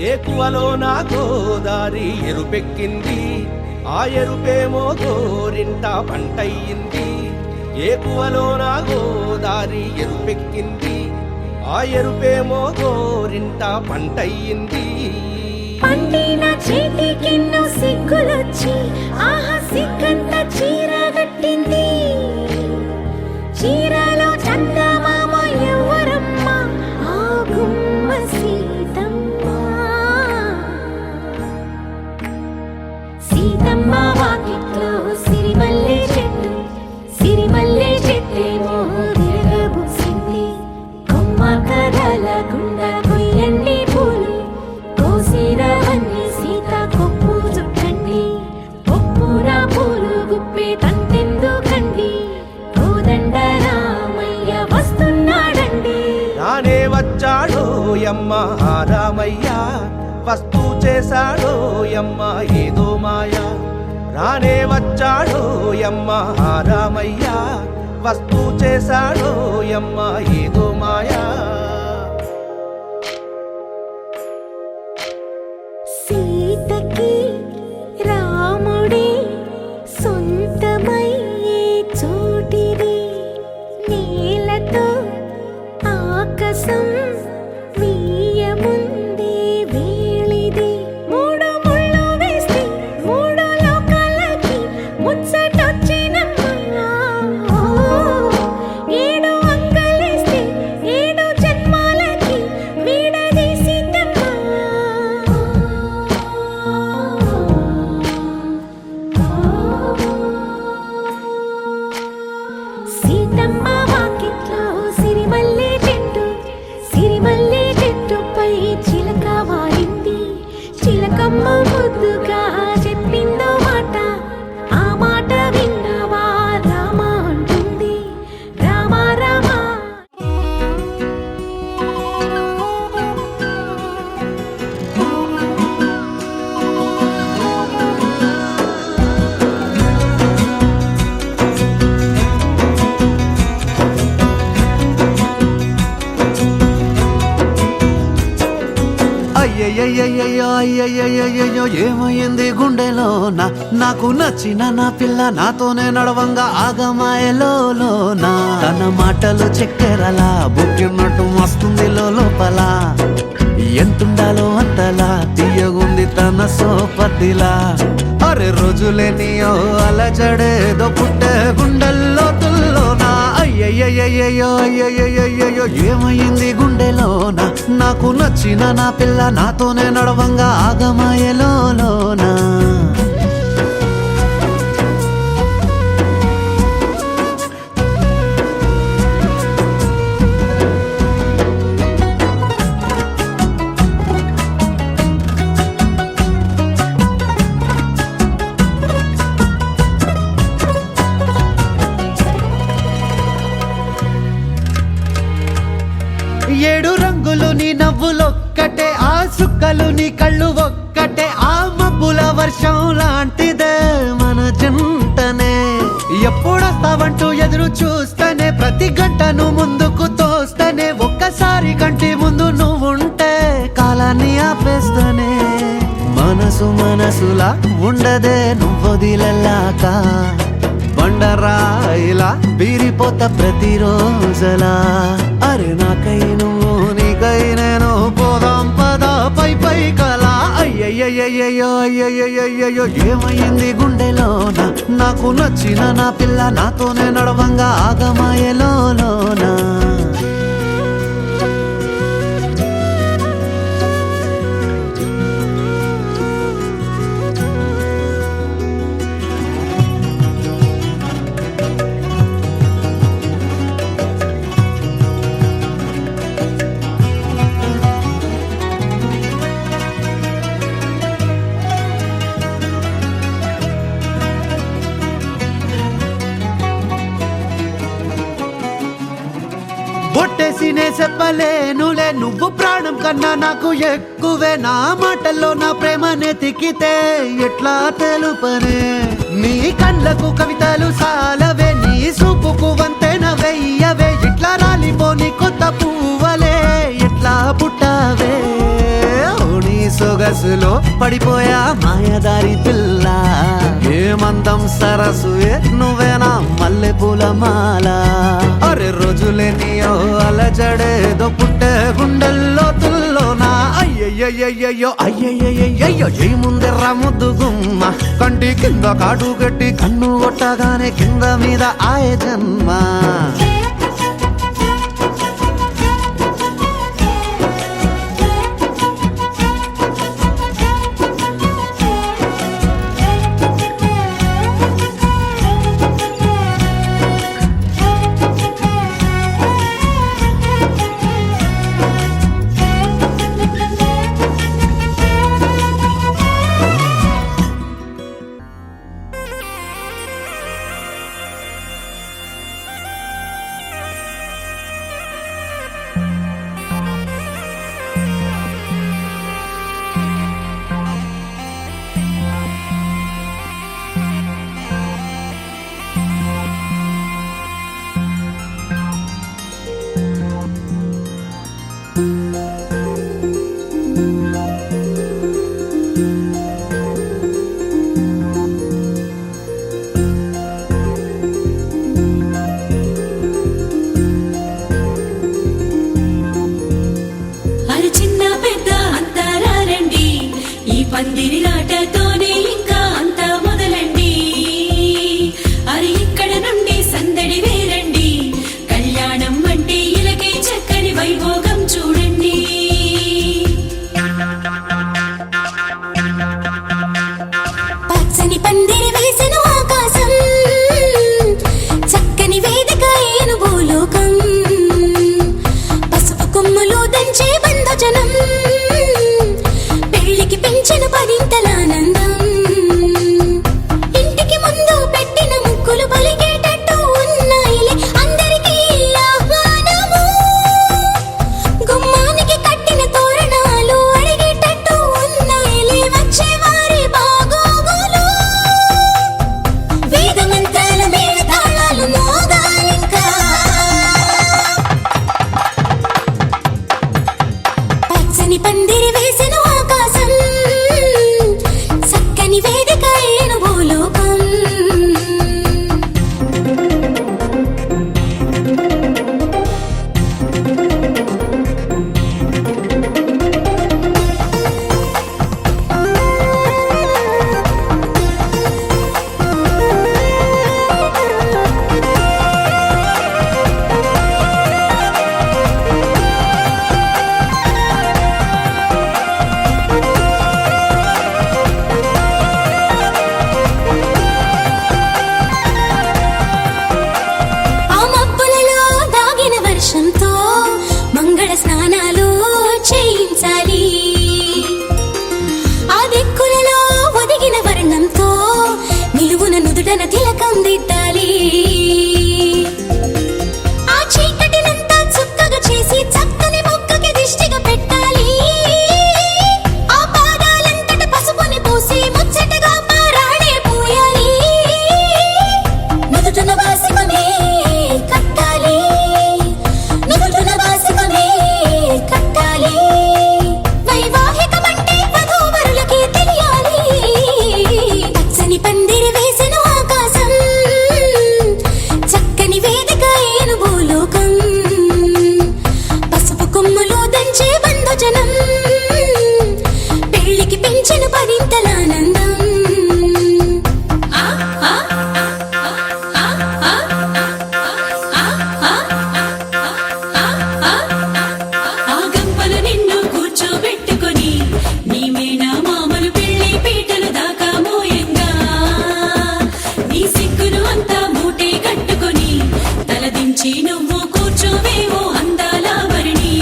ఏకువలో నా గోదారి ఎరుపెక్కింది, ఆ ఎరుపేమో గోరింట పంటయ్యింది. ఏకువలో నా గోదారి ఎరుపెక్కింది, ఆ ఎరుపేమో గోరింట పంటయ్యింది. పండిన చేతికెన్నో సిగ్గులొచ్చి ఆహా సిగ్గంత చీర కట్టింది. చీరలో చందమామ ఎవరమ్మ, ఆ గుమ్మ సీతమ్మ. సీతమ్మ వాకిట్లో సిరిమల్లె చెట్టు, సిరిమల్లె చెట్టేమో తిరగబూసింది. కొమ్మ కదలకుండా కొయ్యండి పూలు, కోసిరవన్నీ సీత కొప్పు చుట్టండి. కొప్పున పూలు గుప్పే తంతెందుకండి, వచ్చాడో యమ్మ రామయ్య, వస్తూ చేశాడో యమ్మ ఏదో మాయ. రానే వచ్చాడో యమ్మ రామయ్య, వస్తూ చేశాడో యమ్మ ఏదో మాయా. సీతకి రాముడే సొంతమయ్యే చోటిది, నేలతో ఆకాశం వీయముందే వేళిది. మూడు ముళ్ళు వేస్తే మూడు లోకాలకి ముచ్చటొచ్చినమ్మా, ఏడు అంగలేస్తే ఏడు జన్మాలకి వీడదీసిందమ్మా. సీతమ్మ వాకిట్లో సిరిమల్లె చెట్టు, సిరిమల్లె చెట్టుపై చిలక వాలింది. చిలకమ్మ ముద్దుగా చెప్పిందో మాట, ఆ మాట విన్నవా రామ అంటుంది. రామ రామ అయ్యయ్యయ్యయ్యో అయ్యయ్యయ్యయ్యో ఏమైంది గుండెలోన, నాకు నచ్చిన నా పిల్ల నాతోనే నడవంగా ఆగమాయలోనా. తన మాటలు చక్కెరలా బుక్కినట్టు మస్తుంది లోపల, ఎంతుండాలో అంతలా తీయగుంది తన సోపతిలా. అరే రోజులేనియో అలజడేదో పుట్టే గుండెల్లో తుల్లోనా. అయ్యయ్యయ్యయ్యో అయ్యయ్యయ్యయ్యో ఏమైంది గుండెలోన, నాకు నచ్చిన నా పిల్ల నాతోనే నడవంగా ఆగమాయలోనా. ఏడు రంగులు నీ నవ్వులొక్కటే, ఆ సుక్కలు నీ కళ్ళు ఒక్కటే, ఆ మబ్బుల వర్షం లాంటిదే మన జంటనే. ఎప్పుడొస్తావంటూ ఎదురు చూస్తేనే, ప్రతి గంటను ముందుకు తోస్తేనే, ఒక్కసారి కంటి ముందు నువ్వుంటే కాలాన్ని ఆపేస్తేనే. మనసు మనసులా ఉండదే నువ్వొదిలెల్లాక, బండరాయిలా బీరిపోత ప్రతిరోజలా. అరే నాకై నువ్వు నీకై నేను పోదాం పదా పై పై కలా. అయ్యయ్యయ్యయ్యో అయ్యయ్యయ్యయ్యో ఏమైంది గుండెలోన, నాకు నచ్చిన నా పిల్ల నాతోనే నడవంగా ఆగమాయలోనా. బొట్టేసినే చెప్పలేనులే, నువ్వు ప్రాణం కన్నా నాకు ఎక్కువే. నా మాటల్లో నా ప్రేమనే తిక్కితే ఎట్లా తెలుపనే. నీ కళ్ళకు కవితలు సాలవే, నీ సూపుకు వంతెన వెయ్యవే. ఇట్లా రాలిపోని కొత్త పువ్వలే ఎట్లా పుట్టావే. నీ సొగసులో పడిపోయా మాయదారి పిల్ల, ఏమందం సరసు నువ్వేనా మల్లె పూల మాల. అరే రోజులేనియో అలజడేదో పుట్టే గుండెల్లో తుల్లోనా. అయ్యయ్యయ్యయ్యో అయ్యయ్యయ్యయ్యో ఏముందెర్రా ముద్దు గుమ్మ, కంటి కింద కాటు కట్టి కన్ను కొట్టగానే కింద మీద ఆయ జన్మ. పందిరిలాటతోనే ఇంకా అంతా మొదలండి. అరి ఇక్కడ నుండి సందడి వేరండి. కళ్యాణం అంటే ఇలాగే చక్కని వైభోగం చూడండి. పచ్చని పందిరి వేసిన ఆకాశం, చక్కని వేదిక ఏను భూలోకం, పసుపు కొమ్ములు దంచే బంధుజనం, పెళ్లికి పెంచిన పదింతల ఆనందం. ఇంటికి ముందు పెట్టిన ముగ్గులు పలికేటట్టు ఉన్నాయిలే అందరికీ ఆహ్వానము. గుమ్మానికి కట్టిన తోరణాలు అడిగేటట్టు ఉన్నాయిలే వచ్చేవారి బాగోగులు. వేద మంత్రాల మేళ తాళాలు మోగాలింకా. పచ్చని పందిరి వేసిన ఆకాశం, చక్కని వేదిక ఏను భూలోకం. ఆ మబ్బులలో దాగిన వర్షంతో మంగళ స్నానాలు చేయించాలి. ఆ దిక్కులలో ఒదిగిన వర్ణంతో నిలువున నుదుటన తిలకం దిద్దాలి. ఆ చీకటినంతా చుక్కగా చేసి చక్కని మొక్కకి దిష్టిగా పెట్టాలి. ఆ పాదాలంతట పసుపుని పూసి ముచ్చటగా పారాడే పూయాలి. నుదుటన వాసికమే కట్టాలి, నుదుటన వాసికమే కట్టాలి. వైవాహికమంటే వధూవరులకి తెలియాలి. పచ్చని పందిరి వేసిన ఆకాశం, చక్కని వేదిక ఏను భూలోకం, పసుపు కొమ్ములు దంచే బంధుజనం, పెళ్లికి పెంచిన పదింతల ఆనందం. ఆ గంపలు నిన్ను కూర్చోబెట్టుకొని నీ మేనా మామలు పెళ్లి పీటలు దాకా మోయంగా, నీ సిగ్గును అంతా మూటే కట్టుకొని తలదించి నువ్వు కూర్చోవేవో అందాల వరిణి.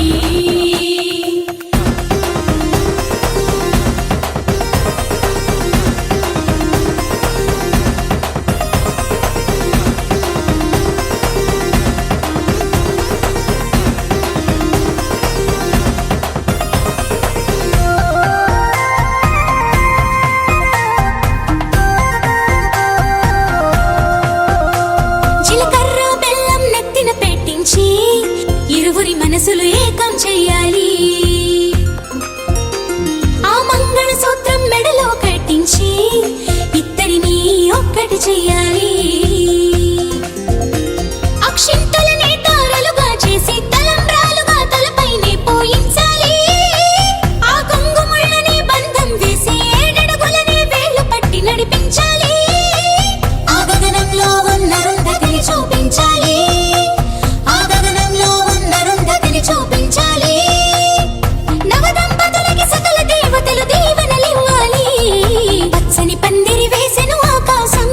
జీలకర్ర బెల్లం నెత్తిన పెట్టించి ఇరువురి మనసులు ఏకం చెయ్యాలి. ఆ మంగళ సూత్రం మెడలో కట్టించి ఇద్దరిని ఒక్కటి చెయ్యాలి. అక్షింతలనే తారలుగా చేసి తలంబ్రాలుగా తలపైనే పోయించాలి. ఆ కొంగుముళ్ళని బంధం వేసి ఏడడుగులని వేళ్లు పట్టి నడిపించాలి. ఆ గగనంలో ఉన్న రుంధతిని చూపించాలి, ఆ గగనంలో ఉన్న రుంధతిని చూపించాలి. నవదంపతులకి సకల దేవతలు దీవెనలివ్వాలి. పచ్చని పందిరి వేసెను ఆకాశం,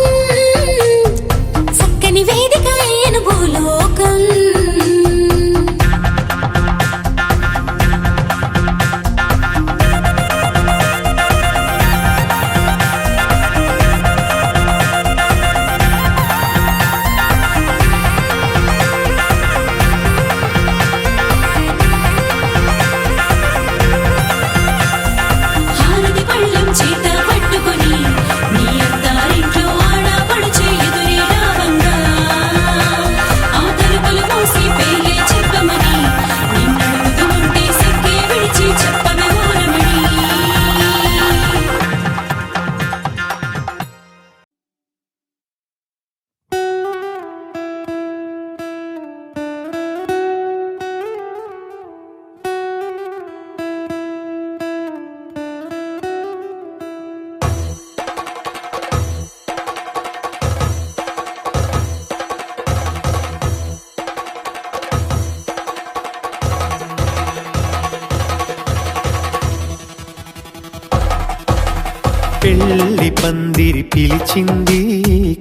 పెళ్లి పందిరి పిలిచింది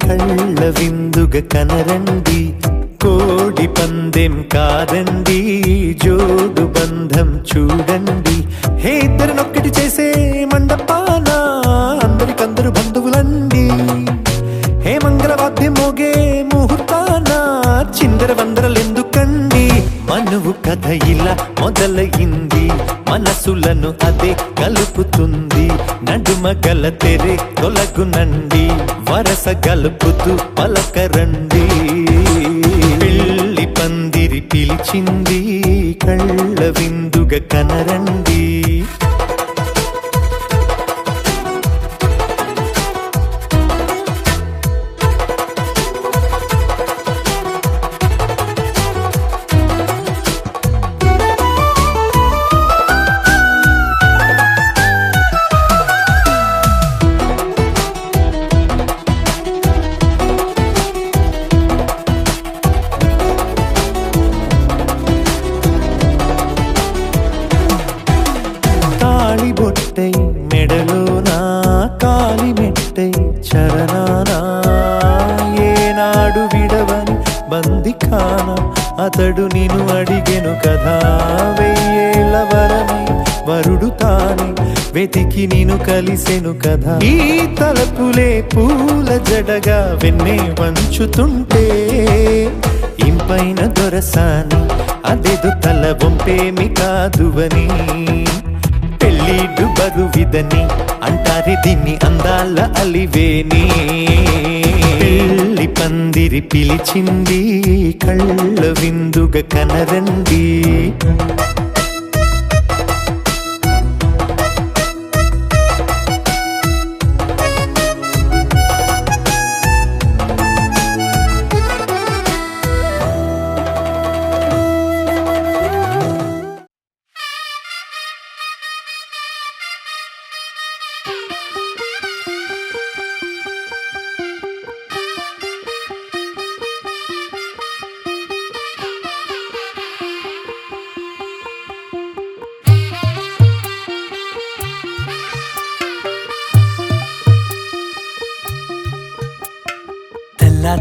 కళ్ళ విందుగా కనరండి కోడి పందెం కాదండి జోడు బంధం చూడండి హే ఇద్దరినొక్కటి చేసే మండపాన అందరికందరు బంధువులండి హే మంగళవాద్యం మోగే ముహూర్తాన చిందర వందరలెందుకండి మనువు కథ ఇలా మొదలయింది మనసులను అదే కలుపుతుంది నడుమ గల తెరే తొలగునండి వరస గలుపుతూ పలకరండి పెళ్లి పందిరి పిలిచింది కళ్ళ విందుగా కనరండి బొట్టై మెడలోనా కాలి మెట్టై చరణానా ఏనాడు విడవని బందికాన అతడు నిన్ను అడిగెను కదా వెయ్యేళ్ళ వరమై వరుడు తానే వెతికి నిన్ను కలిసెను కదా ఈ తలపులే పూల జడగా వెన్నే వంచుతుంటే ఇంపైన దొరసాని అదేదో తల వంపేమి కాదువని పెళ్ళిడు బరువిదని అంటారే దీన్ని అందాల అలివేని పెళ్లి పందిరి పిలిచింది కళ్ళ విందుగా కనరండి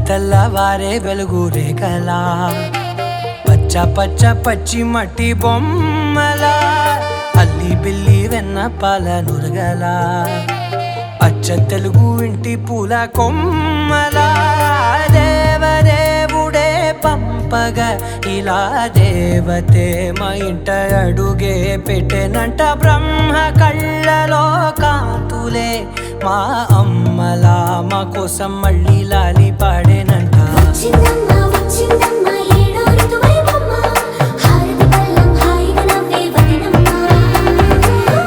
తెల్లవారే వెలుగు రేఖలా పచ్చ పచ్చ పచ్చి మట్టి బొమ్మలా అల్లి బిల్లి వెన్న పాల నురగలా అచ్చ తెలుగు ఇంటి పూల కొమ్మలా దేవదేవుడే పంపగా ఇలా దేవతే మా ఇంట అడుగే పెట్టెనంట బ్రహ్మ కళ్ళలో కాంతులే మా అమ్మలా మా కోసం మళ్ళీ లాలి పాడేనంట వచ్చిందమ్మా వచ్చిందమ్మా ఏడో ఋతువైవమ్మ హారతి పళ్ళం హాయిగా నవ్వే వదినమ్మ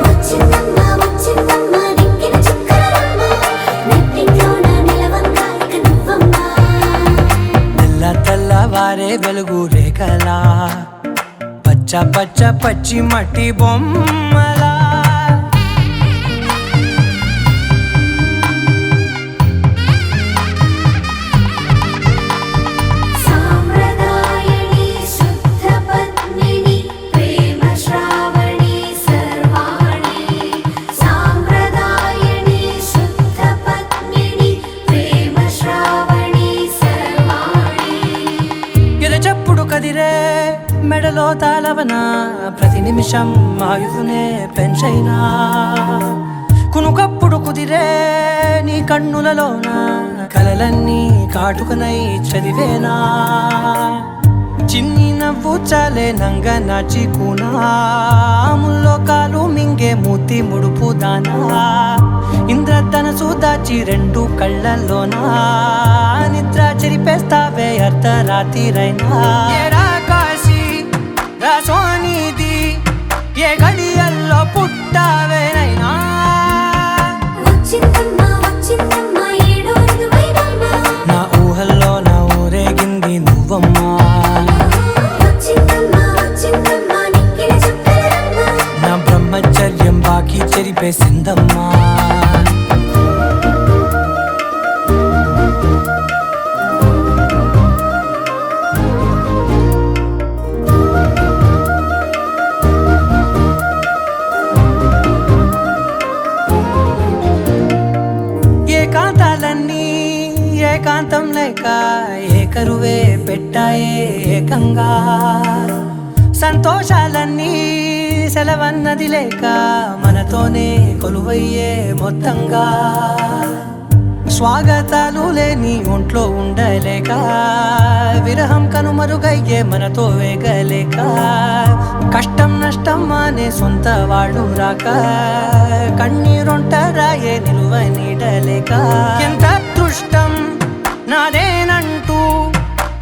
వచ్చిందమ్మా వచ్చిందమ్మా దిక్కిన చుక్కలమ్మ నెట్టింట్లోన నిలవంగా ఇక నువ్వమ్మ తెల్లవారే వెలుగు రేఖలా పచ్చ పచ్చ పచ్చి మట్టి బొమ్మలా సాంప్రదాయని శుద్ధ పద్మిని ప్రేమ శ్రావణి సర్వాణి సాంప్రదాయని శుద్ధ పద్మిని ప్రేమ శ్రావణి సర్వాణి ఎరచప్పుడు కదిరే మెడలో తాళవన ప్రతి నిమిషం ఆయుధునే పెంచైనా కునుకప్పుడు కుదిరే నీ కన్నులలోన కలలన్నీ కాటుకనై చదివేనా చిన్ని నవ్వు చాలే నంగ నాచి కూనాముల్లో కాలు మింగే మూతి ముడుపు దానా ఇంద్రధనసు దాచి రెండు కళ్ళల్లోనా నిద్ర చెరిపేస్తావే అర్ధరాత్రిరైనా ఏరా కాశీ రా సోనిది ఏ గడియల్లో పుట్టావేనైనా వచ్చిందమ్మా వచ్చిందమ్మా ఏడో ఋతువైవమ్మ నా ఊహల్లో నా ఊరేగింది నువ్వమ్మా వచ్చిందమ్మా వచ్చిందమ్మా నిక్కిన చుక్కలమ్మ నా బ్రహ్మచర్యం బాకీ చెరిపేసిందమ్మా లేక ఏకరువే పెట్టాయే ఏకంగా సంతోషాలన్నీ సెలవన్నది లేక మనతోనే కొలువయ్యే మొత్తంగా స్వాగతాలు లేని ఒంట్లో ఉండలేక విరహం కనుమరుగయ్యే మనతో వేగలేక కష్టం నష్టం అనే సొంత వాళ్ళు రాక కన్నీరొంటరాయే నిలువ నీడలేక ఎంత అదృష్టం నాదేనంటూ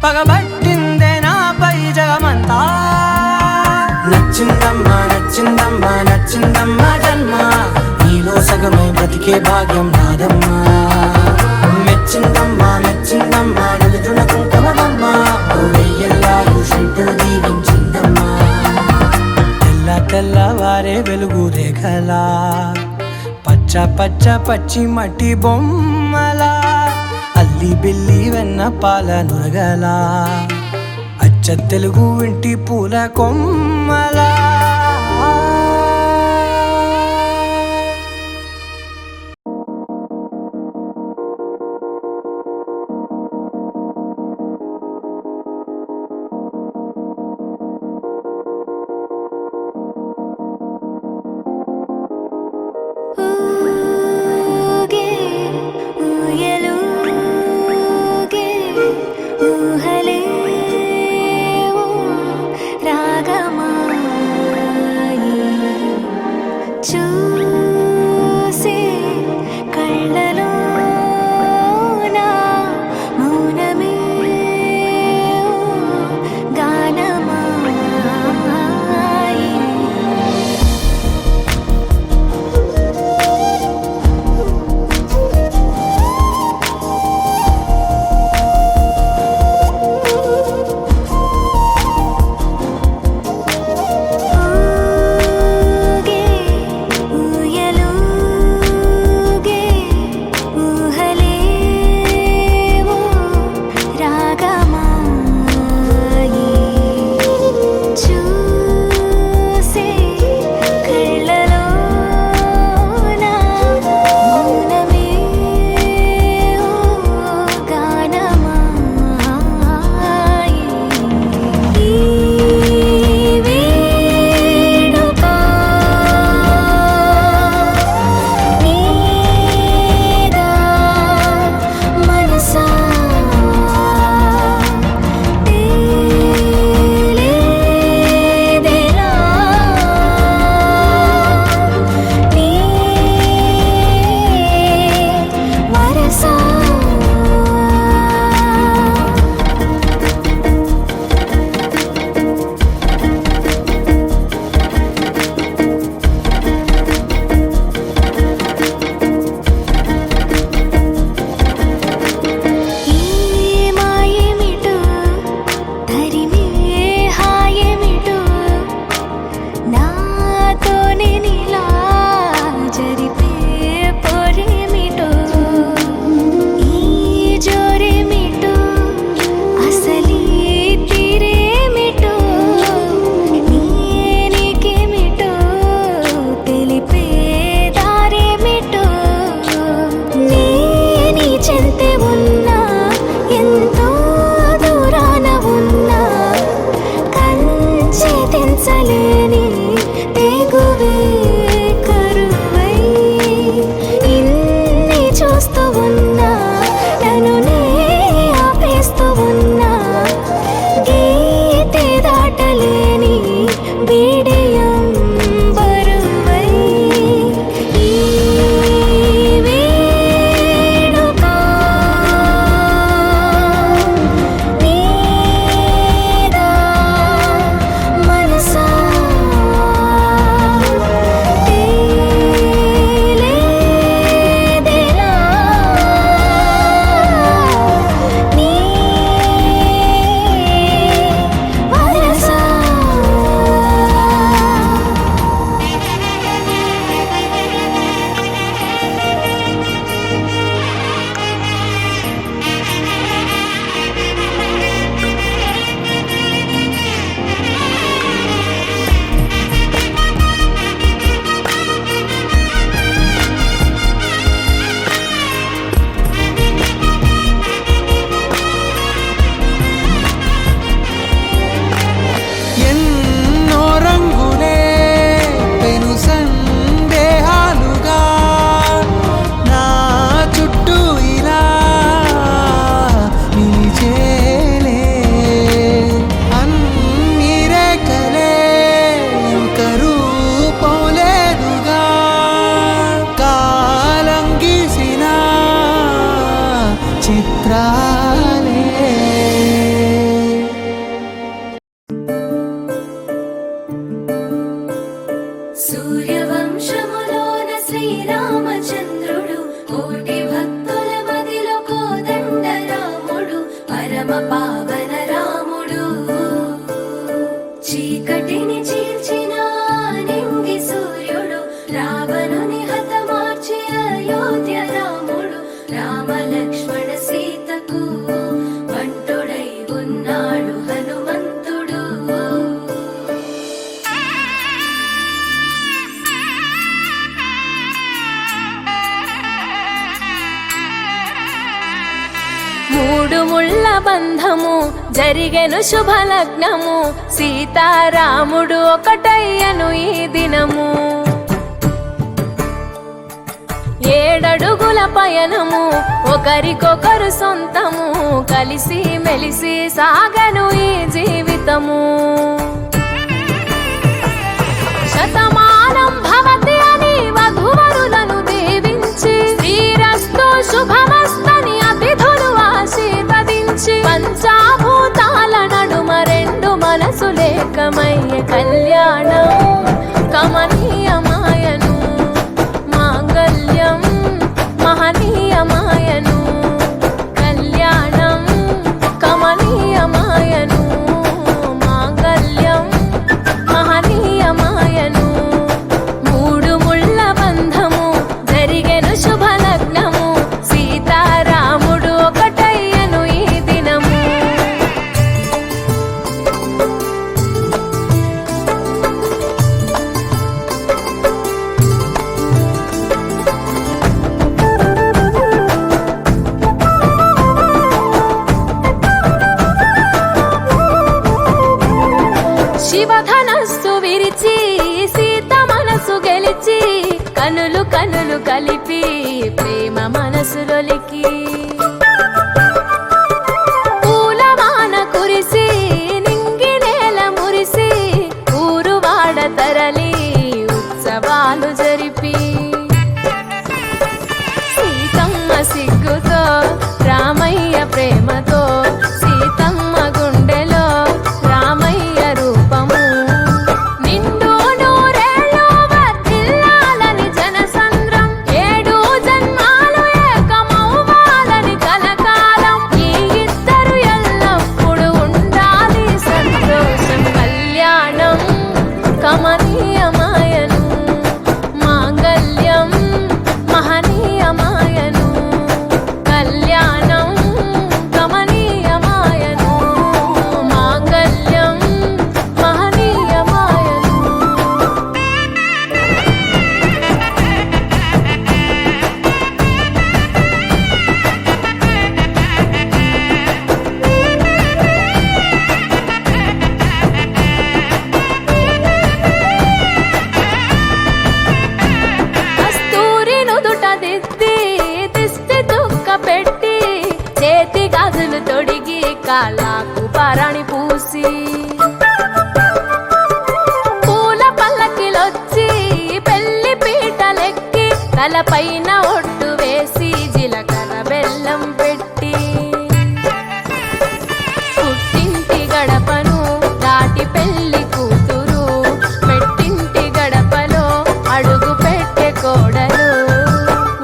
పగబట్టిందే నాపై జగమంతా నచ్చిందమ్మా నచ్చిందమ్మా నచ్చిందమ్మా జన్మ నీలో సగమై బ్రతికే భాగ్యం నాదమ్మా మెచ్చిందమ్మా మెచ్చిందమ్మా నలుజున కుంకుమమ్మా వెయ్యల్లాలు శంకులు దీవించిందమ్మా తెల్ల తెల్లవారే వెలుగు రేఖలా పచ్చ పచ్చ పచ్చి మట్టి బొమ్మలా అల్లి బిల్లి వెన్న పాల నురగలా అచ్చ తెలుగు ఇంటి పూల కొమ్మలా ఊగే ఊయలూగే ఊహలేవో రాగమాయి చూసే కళ్ళలోన మౌనమే గానమాయి ఊగే ఊయలూగే ఊహలేవో రాగమాయి చూసే కళ్ళలోన మౌనమే గానమాయి ఈ వేడుక నీదా మనసా తేలేదెలా నీ వరసా ఈ మాయేమిటో ధరిమే హాయేమిటో నాతోనే నీలా జరిపే పొరేమిటో ఈ జోరేమిటో అసలీ తీరేమిటో నీకేమిటో తెలిపే దారేమిటో నీ చెంతే ఉన్నా ఎంతో దూరాన ఉన్నా కంచె తెంచలేని తెగువే కరువై ఇన్ని చూస్తూ ఉన్నా నన్ను నే ఆపేస్తూ ఉన్నా గీతే దాటలేని బిడియం బరువై ఈ వేడుక నీదా మనసా సంబరాలే. సూర్యవంశములోన శ్రీరామచంద్రుడు కోటి భక్తుల మదిలో కోదండ రాముడు పరమ పావన రాముడు చీకటిని చీల్చిన నింగి సూర్యుడు రావణుని హతమార్చి అయోధ్య రాముడు రామ లక్ష్మణ సీతకు వంటుడై ఉన్నాడు హనుమంతుడు. మూడు ముళ్ళ బంధము జరిగెను శుభలగ్నము సీతారాముడు ఒకటయ్యను ఈ దినము. 7 అడుగుల పయనము ఒకరికొకరు సొంతము కలిసి మెలిసి సాగను ఈ జీవితము. శతమానం భవతి అని వధువరులను దీవించి శ్రీరస్తు శుభమస్తని అతిథులు ఆశీర్వదించి పంచాభూతాల నడుమ 2 మనసులేకమయ్య కళ్యాణం కమనీయమాయను మాంగళ్యం మహనీయమాయను కళ్యాణం కమనీయమాయను మాంగళ్యం మహనీయమాయను. 3 ముళ్ళ బంధము జరిగెను శుభలగ్నము సీతారాముడు ఒకటయ్యను ఈ దినము. శివధనస్సు విరిచి సీత మనసు గెలిచి కనులు కనులు కలిపి ప్రేమ మనసులొలికి పూలవాన కురిసి నింగి నేల మురిసి ఊరువాడ తరలి ఉత్సవాలు జరిపి సీతమ్మ సిగ్గుతో రామయ్య ప్రేమతో సీతమ్మ గుండెలో రామయ్య రూపము నిండు నూరేళ్ళు వర్ధిల్లాలని జనసంద్రం 7 జన్మాలు ఏకమవ్వాలని కలకాలం ఈ ఇద్దరు ఎల్లప్పుడు ఉండాలి సంతోషం. కళ్యాణం కమనీయమాయను మాంగళ్యం మహనీయమాయను కళ్యాణం కమనీయమాయను మాంగళ్యం మహనీయమాయను. కస్తూరి నుదుట దిద్ది దిష్టి దుక్క పెట్టి చేతి గాజులు తొడిగి కాళ్ళకు పరణి పూసి పూల పల్లకిలొచ్చి పెళ్లి పీటలెక్కి తలపైన ఒట్టు వేసి జీలకర్ర బెల్లం పెట్టి పుట్టింటి గడపను దాటి పెళ్లి కూతురు పెట్టింటి గడపలో అడుగు పెట్టే కోడలు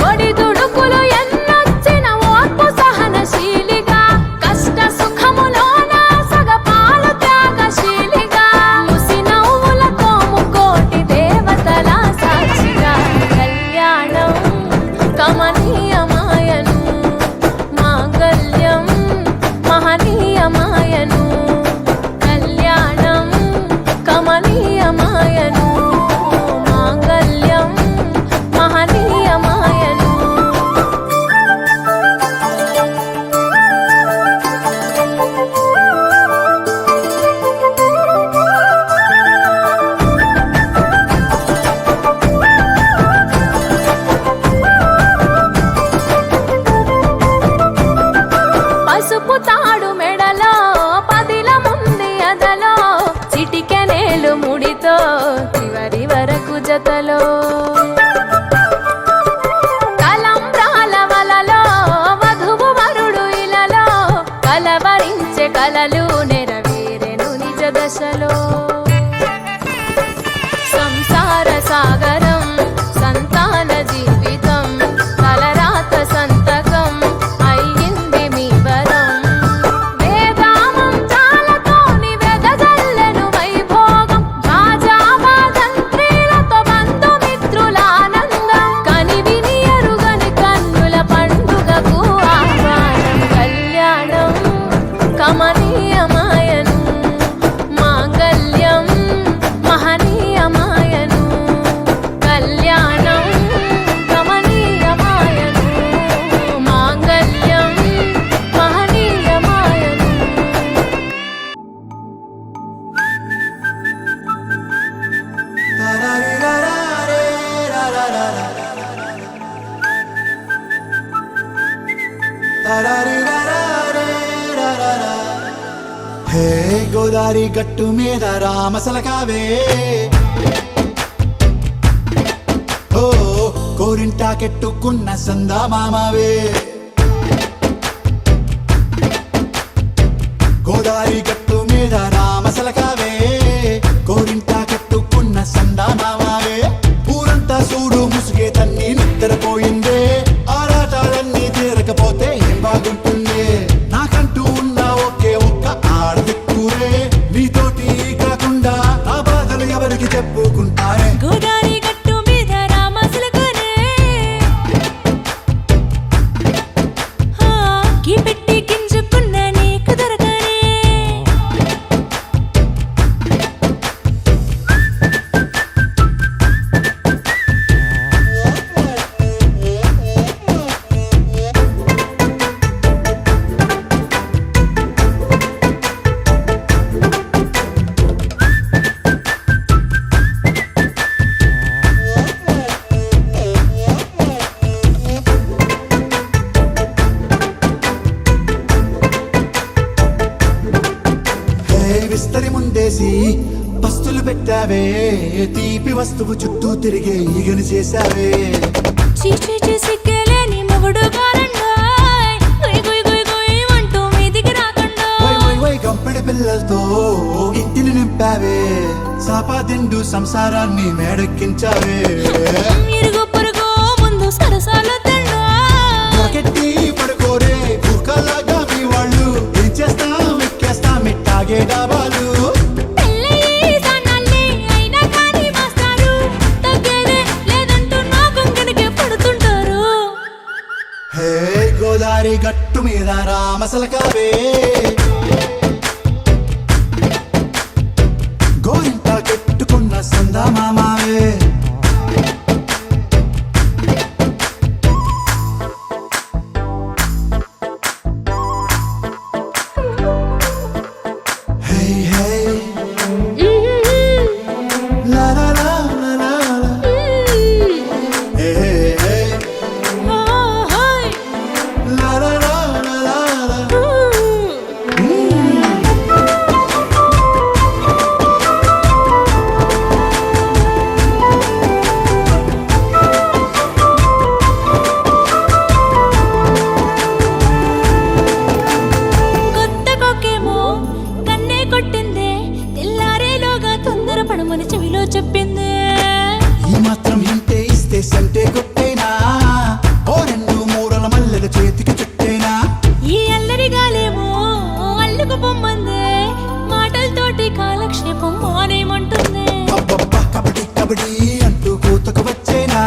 ఒడిదుడుకులు ఎన్నొచ్చిన ఓర్పు సహనశీలిగా కష్ట సుఖములోన సగపాలు త్యాగశీలిగా ముసి నవ్వులతో ముకోటి దేవతల సాక్షిగా కళ్యాణం హే గోదారి గట్టు మీద రామసలకావే ఓ కోరింటాకెట్టుకున్న సందా మామావే గోదారి గట్టు మీద రామసలకావే కోరింటాకెట్టుకున్న సందా మామావే ఊరంతా చూడు ముసుగే తన్ని నిద్రపోయిందే ఆరాటాలన్నీ తీరకపోతే ఏం బాగుంటుంది నాకంటూ ఉన్న ఒకే ఒక్క ఆడదిక్కురే నీతోటి కాకుండా ఆ బాధలు ఎవరికి చెప్పుకుంటారే గోదారి గట్టు మీద రామసులకనే గీ పెట్టి గింజుకున్న నీకు దొరకనే విస్తరి ముందేసి పస్తులు పెట్టావే తీపి వస్తువు చుట్టూ తిరిగే ఈగని చేశావే చీచీ సిగ్గలేని మొగుడు కారండాయ్ గుయ్ గుయ్ గుయ్ గుయ్ అంటూ మీదికి రాకుండా వై గంపెడి పిల్లలతో ఇంటిని నింపావే సాపాదిండు సంసారాన్ని మేడెక్కించావే ఇరుగు పొరుగు ముందు సరసాలు తండా రాకెట్టి పడుకోరే కుక్కలాగా మీ వాళ్ళు ఏం చేస్తాం ఎక్కేస్తాం ఇట్టాగే డాబాలు పెళ్ళయి సన్నాళ్ళే అయినా కానీ మాస్తారు తగ్గేదే లేదంటూ నా కొంగనికే పడుతుంటారు హే గోదారి గట్టు మీద రామసలకావే గోరింట కెట్టుకున్న సందా మామావే హే హే లా లా లా లా లా లా. హే హే ఓహోయ్ లా లా లా లా లా లా. కొత్త కొక్కేమో కన్నే కొట్టిందే తెల్లారేలోగా తొందర పడమని చెవిలో చెప్పిందే ఈ మాత్రం హింటే ఇస్తే సంటే కొట్టేనా ఓ రెండు మూరల మల్లెల చేతికి చుట్టేనా ఈ అల్లరి గాలేమో అల్లుకు పొమ్మందే మాటలతోటి కాలక్షేపం మానేమంటుందే అబ్బబ్బా కబడ్డీ కబడ్డీ అంటూ కూతకు వచ్చేనా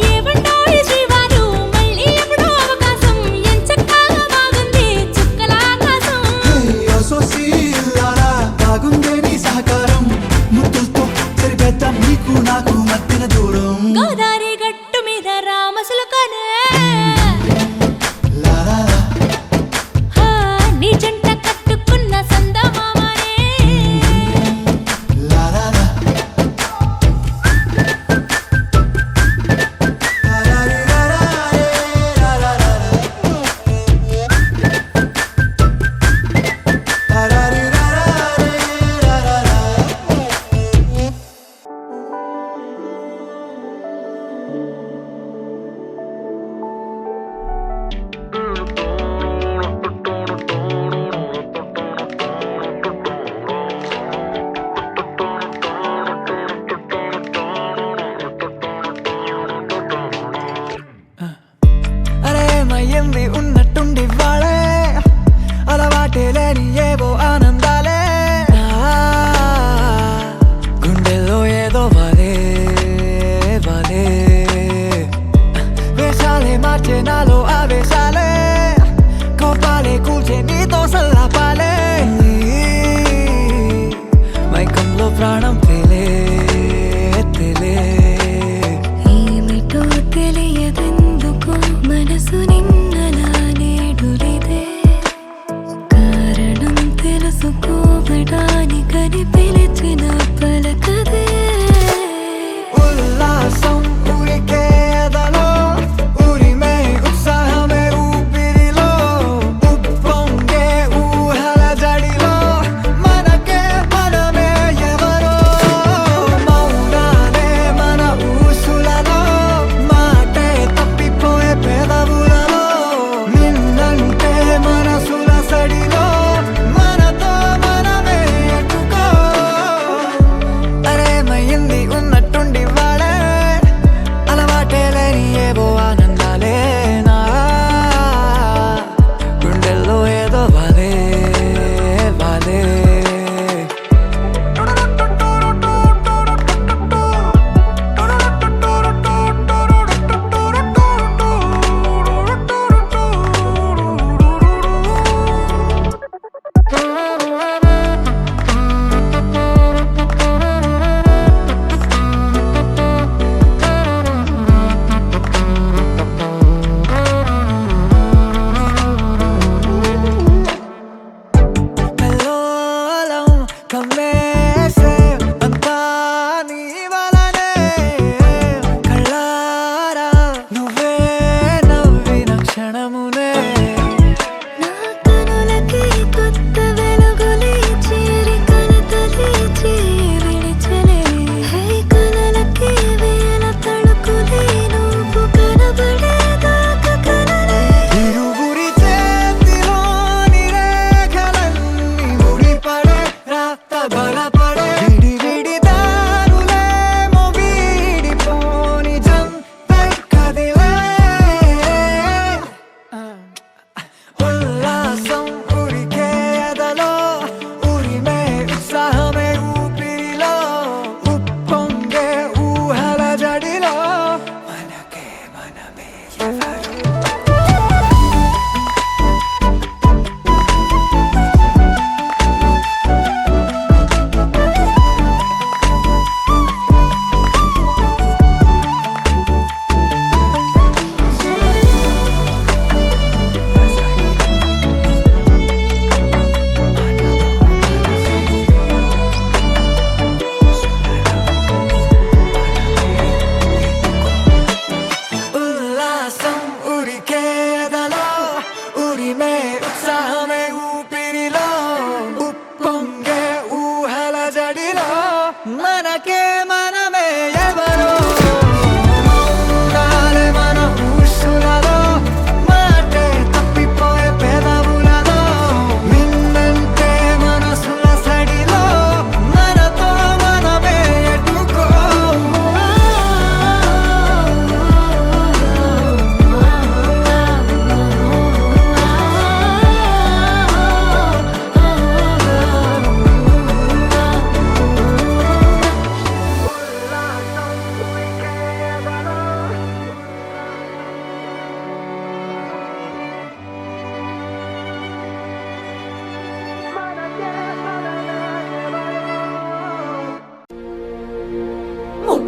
ఏమంటాయి శ్రీవారు మళ్ళీ ఎప్పుడో అవకాశం ఎంచక్కా బాగుంది చుక్కల ఆకాశం హే అసోసి లారా బాగుందే నీ సహకారం ముద్దులతో సరిపెద్దాం నీకు నాకు మధ్యన దూరం గోదారి గట్టు మీద రామసులకనే లారా నీ జంట కట్టుకున్న సందమామనే లారా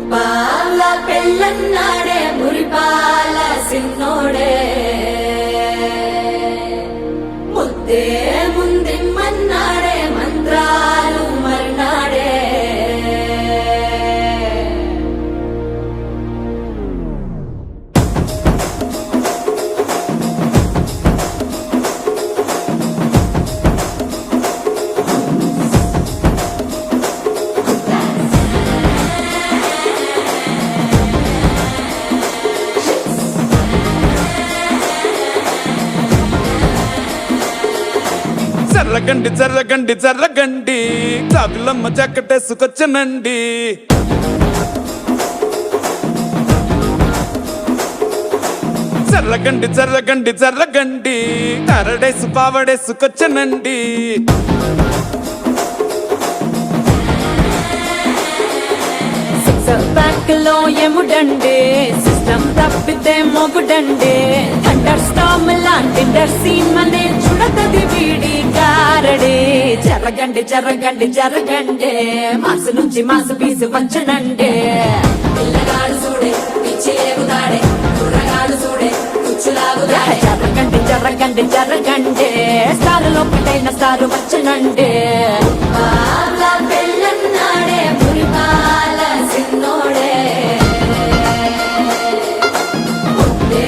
ముప్పాల పెళ్ళన్నాడే మురిపాల సిన్నోడే ముద్దే ముందిమ్మన్నాడే మంత్రాలు మర్నాడే జర్రగండి జర్రగండి జర్రగండి జాబిలమ్మ జాకెట్టేసుకొచ్చనండి జర్రగండి జర్రగండి జర్రగండి కరడేసు పావడేసుకొచ్చనండి బ్యాక్ లో ఎముడండే సిస్టమ్ తప్పితే మొగుడండే థండర్ స్టామ్ లాంటి సీమనే చూడతది వీడి గారడే జరగండి జరగండి జరగండే మాసు నుంచి మాసు పీసు వచ్చనండే పిల్లగాడు చూడే పిచ్చి ఎగుదాడే కుర్రగాడు చూడే కుచ్చులాగుదాడే జరగండి జరగండి జరగండే స్టారులో ఒకటైన స్టారు వచ్చనండే పెళ్ళన్నాడే మురిపాల సిన్నోడే ముద్దే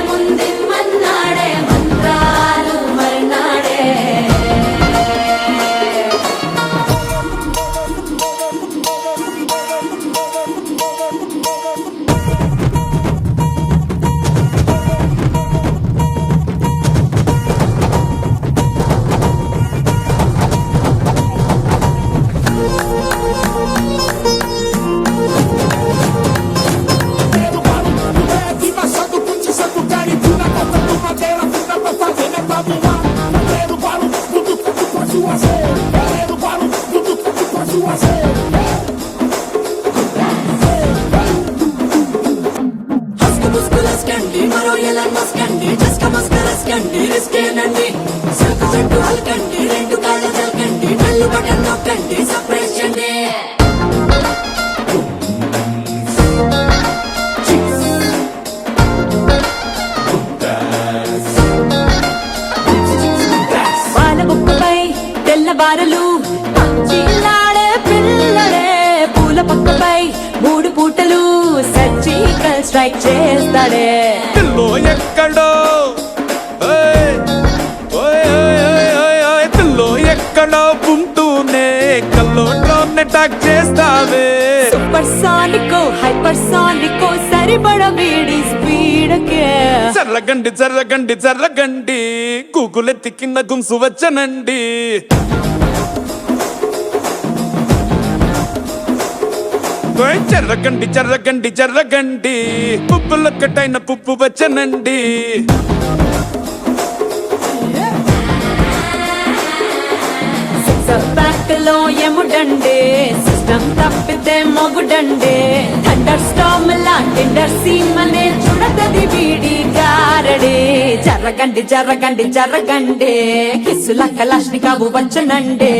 ముందిమ్మన్నాడే మంత్రాలు మర్నాడే మరో ఎలా మస్కండి జస్క మస్కరస్కండి రిస్కేనండి సరుకు చెట్టు అల్కండి రెండు కాళ్ళ జల్కండి నల్లు బటన్ నొక్కండి సర్ప్రైజ్ చేయండి వాళ్ళ బొక్కపై తెల్లవారలు పచ్చిలాడే పిల్లడే పూల పక్కపై మూడు పూటలు సర్జికల్ స్ట్రైక్ చేస్తాడే పిల్లో ఎక్కడో ఓయ్, ఓయ్, ఓయ్, ఓయ్, ఓయ్, ఓయ్, పిల్లో ఎక్కడో ఉంటూనే కల్లోట్లోనే టాక్ చేస్తావే సూపర్ సానికో హైపర్ సానికో సరిపడ వీడి స్పీడ్ కే జర్రగండి జర్రగండి జర్రగండి గూగులెత్తి కింద గుంసు వచ్చనండి ఓయ్ జర్రగండి జర్రగండి జర్రగండి పుప్పులొక్కటైన పుప్పు వచ్చనండి బ్యాక్ లో ఎముడండే సిస్టమ్ తప్పితే మొగుడండే థండర్ స్టామ్ లాంటి సీమనే చూడతది వీడి గారడే జరగండి జరగండి జరగండే కిస్సుల కలాష్ని కావు వచ్చనండే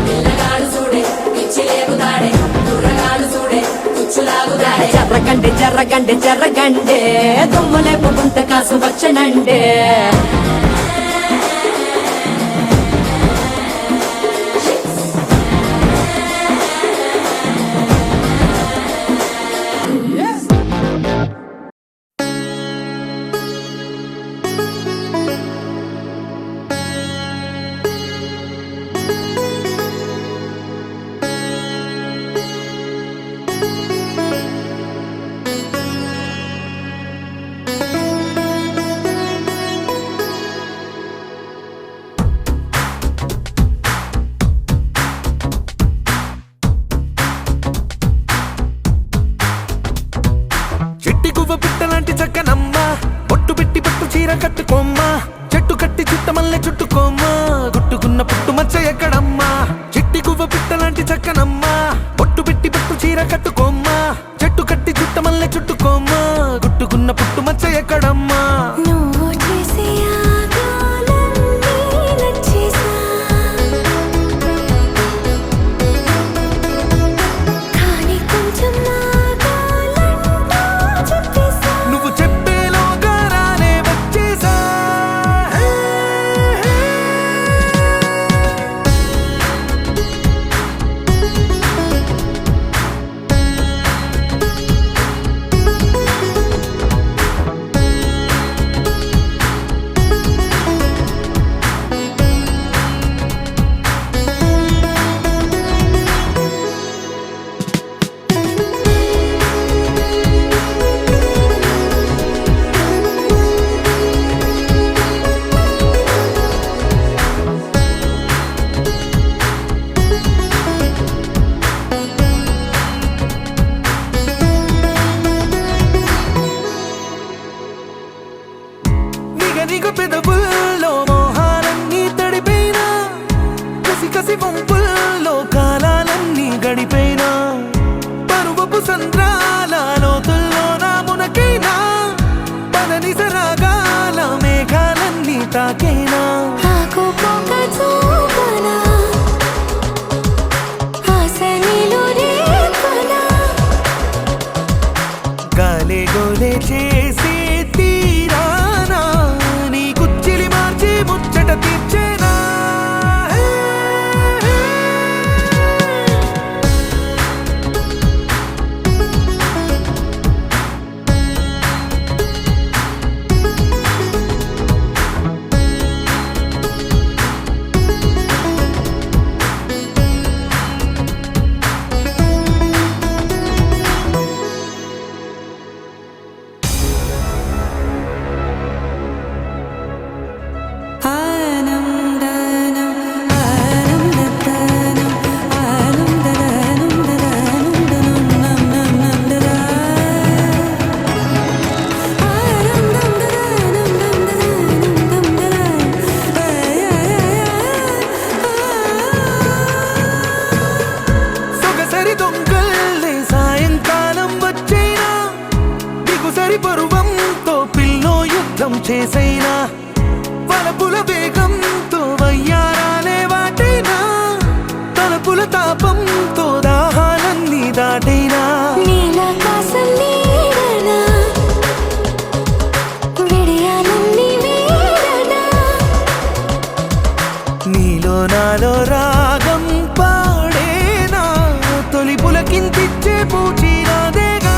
పిల్లగాడు చూడే పిచ్చి లేగుదాడే కుర్రగాడు చూడే కుచ్చులాగుదాడే జరగండి జరగండి జరగండే దుమ్ములేపు గుంత కాసు వచ్చనండే కట్టుకోమ్మా చెట్టు కట్టి చుట్టమల్లె చుట్టుకోమ్మా గుట్టుకున్న పుట్టు మచ్చ ఎక్కడమ్మా చిట్టి గువ్వ పిట్టలాంటి చక్కనమ్మా బొట్టు పెట్టి పట్టు చీర కట్టుకోమ్మా చెట్టు కట్టి చుట్టమల్లె చుట్టుకోమ్మా గుట్టుకున్న పుట్టు మచ్చ ఎక్కడమ్మా నువ్వు చేసే ఆగాలన్నీ నచ్చేసా కానీ కొంచెం ఆగాలే సముద్రపు సంద్రాల లోతుల్లో నా మునకైనా పదనిసరాగాల మేఘాలన్నీ తాకేనా ఆకుపోక చూపనా ఆశ నీలో రేపనా గాలే గోలే చేసే తీరానా నీ కుచ్చిలి మార్చి ముచ్చట తీర్చేనా సొగసరి దొంగల్లే సాయంకాలం వచ్చేనా దిగుసరి పరువంతో పిల్లో యుద్ధం చేసైనా వలపుల వేగంతో వయ్యారాలే వాటైనా తలపుల తాపంతో దాహాలన్నీ దాటైనా నీలాకాశం నీడనా విడియాలన్నీ వీడనా నీలో నాలో రాగం పాడేనా తొలి పులకింతిచ్చే పూచిరాదేగా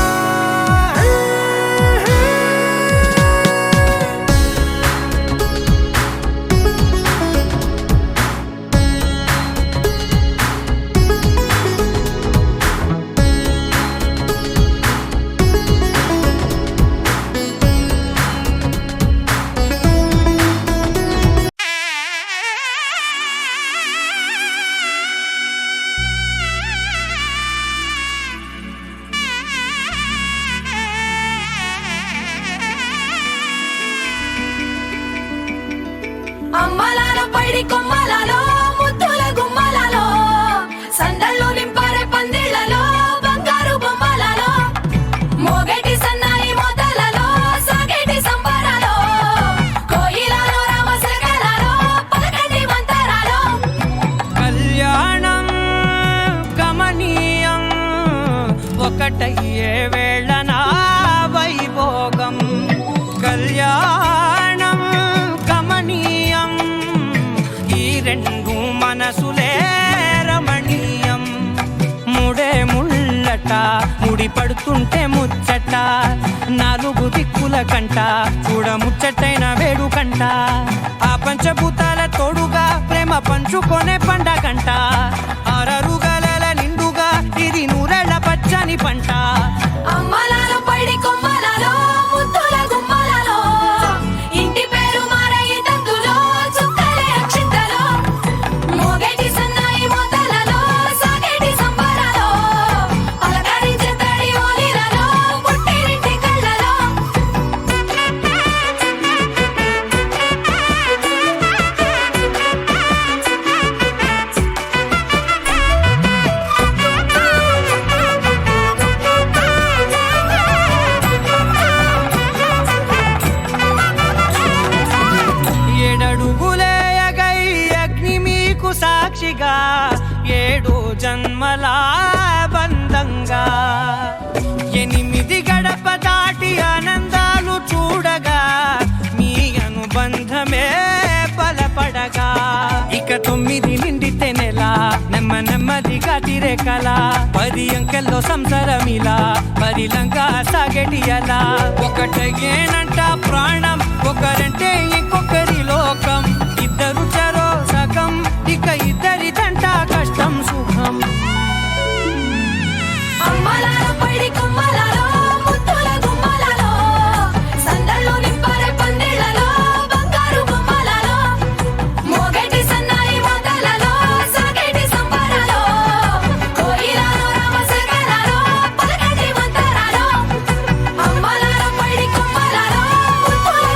అమ్మలాలో పైడి కొమ్మలలో ముద్దుల గుమ్మలలో సందళ్ళు నింపారే పందిళ్లలో బంగారు బొమ్మలలో మోగేటి సన్నాయి మోతలలో సాగేటి సంబరాలో కోయిలలో రామశకలలో పలకటి మంతరాలో కళ్యాణం గమనీయం ఒకటయ్యే వేళ నా వైభోగం కళ్యాణం గమనీయం ఈ రెండు మనసులే రమణీయం ముడే ముళ్ళట ముడి పడుతుంటే ముచ్చట నాలుగు దిక్కుల కంట చూడ ముచ్చటైన వేడుకంట ఆ పంచభూతాల తోడుగా ప్రేమ పంచుకొనే పండగంట ఆరరుగల నిండుగా ఇది నూరెళ్ళ పచ్చని పంట అమ్మలాలో పైడి కొమ్మలలో ముద్దుల గుమ్మలలో ఇంటి పేరు మారయి తందులో చుక్కలే అక్షింతలో మోగేటి సన్నాయి మోతలలో సాగేటి సంబరాలో పలకరించే తడి ఓలిలలో పుట్టినింటి కళ్ళలో ఏడడుగులేయగై అగ్ని మీకు సాక్షిగా 7 జన్మల బంధంగా 8 గడప దాటి ఆనందాలు చూడగా మీ అనుబంధమే బలపడగా ఇక 9 నిండితే నెల నెమ్మదిగా తిరే కల 10 అంకెల్లో సంసారమిలా పరిలంగా సాగటి అలా ఒకటేనంట ప్రాణం ఒకరంటే ఇంకొకరి లోకం ఇద్దరు చరో సగం ఇక ఇద్దరిదంట కష్టం సుఖం అమ్మలాలో పైడి కొమ్మలలో ముద్దుల గుమ్మలలో సందళ్ళు నింపారే పందిళ్లలో బంగారు బొమ్మలలో మోగేటి సన్నాయి మోతలలో సాగేటి సంబరాలో కోయిలలో రామశకలలో పలకటి మంతరాలో అమ్మలాలో పైడి కొమ్మలలో ముద్దుల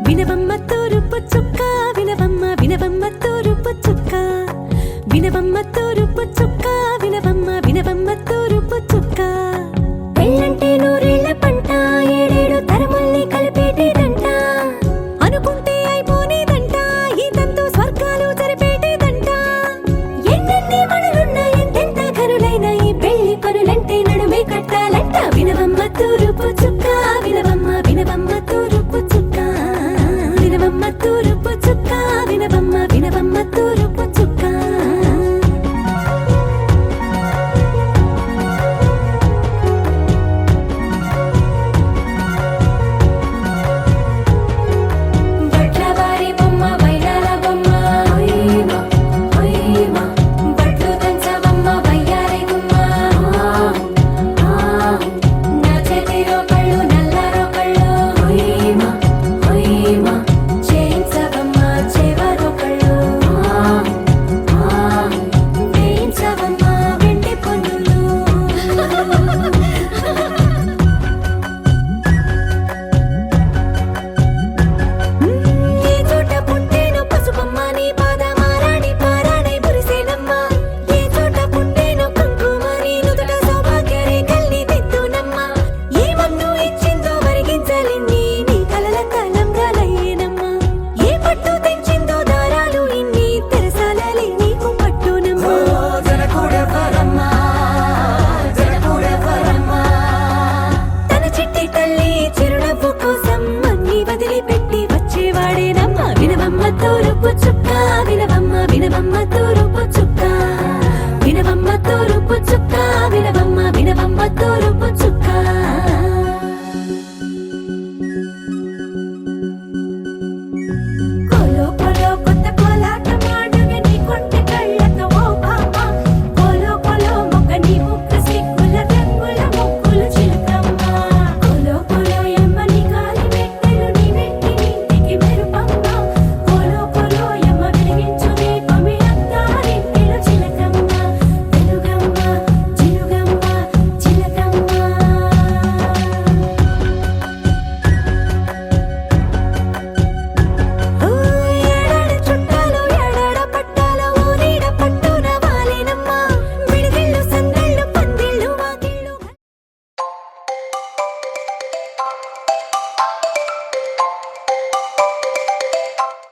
వినవమ్మ తూరుపు చుక్క వినవమ్మ వినవమ్మ తూరుపు చుక్క వినవమ్మ తూరుపు చుక్క వినవమ్మ వినవమ్మ తూరుపు చుక్క పెళ్ళంటే నూరేళ్ల పంట ఏడేడు తరముల్ని కలిపేటేదంట అనుకుంటే అయిపోనేదంట ఈ తంతు స్వర్గాలు జరిపేటేదంట ఎన్నెన్ని మనులున్న ఎంతెంత కనులైన ఈ పెళ్లి పనులంటే నడుమే కట్టాలంట వినవమ్మ తూరుపు చుక్క వినవమ్మ వినవమ్మ తూరుపు చుక్క వినవమ్మ తూరుపు చుక్క వినవమ్మ వినవమ్మ తూరుపు చుక్క బట్లవారి బొమ్మ వైరాల బొమ్మ ఓయమా ఓయమా బట్లు దంచవమ్మ వయ్యారి గుమ్మ నా చేతిలో కళ్ళు నల్లారో కళ్ళు ఓయమా ఓయమా చేయించవమ్మ చేవరో కళ్ళు వేయించవమ్మ వెండి పన్నులు ఏ చోట పుట్టేను పసుపమ్మ నీ పాదమారాణి పారాణై మురిసేనమ్మ ఏ చోట పుట్టేను కుంకుమ నీ నుదుట సౌభాగ్య రేఖల్ని దిద్దునమ్మ ఏ మన్ను ఇచ్చిందో వరిగించలిన్ని నీ కలల తలంబ్రాలయ్యేనమ్మ ఏ పట్టు తెంచిందో దారాలు ఇన్ని తెరసాలలి నీకు పట్టునమ్మ జనకూడెవరమ్మా జనకూడెవరమ్మా తన చిట్టి తల్లి చిరునవ్వు కోసం అన్ని వదిలిపెట్టి వచ్చేవాడేనమ్మ వినవమ్మ తూరుపు చుక్క వినవమ్మ వినవమ్మ తూరుపు చుక్క వినవమ్మ తూరుపు చుక్క